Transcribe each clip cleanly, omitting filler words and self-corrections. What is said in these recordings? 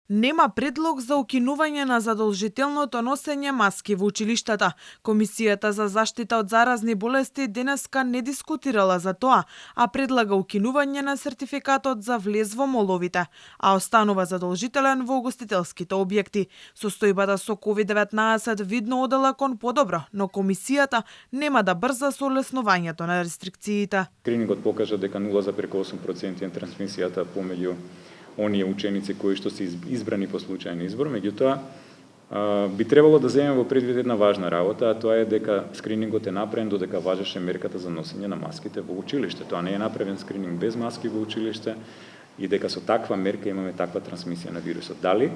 Нема предлог за укинување на задолжителното носење маски во училиштата. Комисијата за заштита од заразни болести денеска не дискутирала за тоа, а предлага укинување на сертификатот за влез во моловите, а останува задолжителен во угостителските објекти. Состојбата со COVID-19 видно одела кон подобро, но комисијата нема да брза со олеснувањето на рестрикциите. Скринингот покажа дека 0,8% е трансмисијата помеѓу оние ученици кои што се избрани по случајен избор, меѓутоа би требало да земеме во предвид една важна работа, а тоа е дека скринингот е направен додека важеше мерката за носење на маските во училиште. Тоа не е направен скрининг без маски во училиште и дека со таква мерка имаме таква трансмисија на вирусот. Дали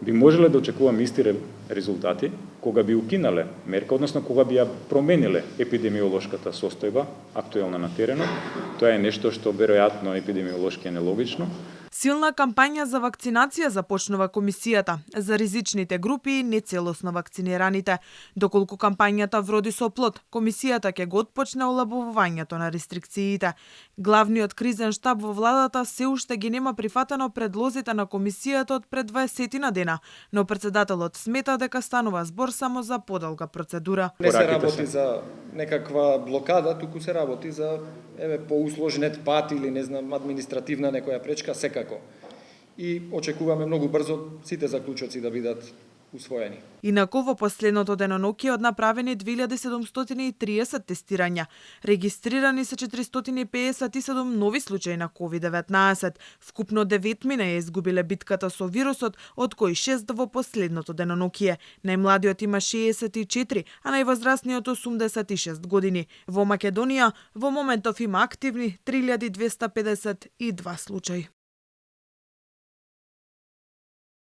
би можеле да очекуваме исти резултати кога би укинале мерка, односно кога би ја промениле епидемиолошката состојба актуелна на теренот. Тоа е нешто што веројатно епидемиолошки е нелогично. Силна кампања за вакцинација започнува комисијата за ризичните групи и нецелосно вакцинираните. Доколку кампањата вроди со плод, комисијата ќе го отпочне олабавувањето на рестрикциите. Главниот кризен штаб во владата се уште ги нема прифатено предлозите на комисијата од пред 20 на дена, но председателот смета дека станува збор само за подолга процедура. Не се работи за некаква блокада, туку се работи за поусложнет пат или не знам административна некоја пречка секако. И очекуваме многу брзо сите заклучоци да бидат усвоени. Инаку во последното деноноќе однаправени 2730 тестирања. Регистрирани се 457 нови случаи на COVID-19. Вкупно 9 мина ја изгубиле битката со вирусот, од кои 6 во последното деноноќе. Најмладиот има 64, а највозрасниот 86 години. Во Македонија во моментов има активни 3252 случаи.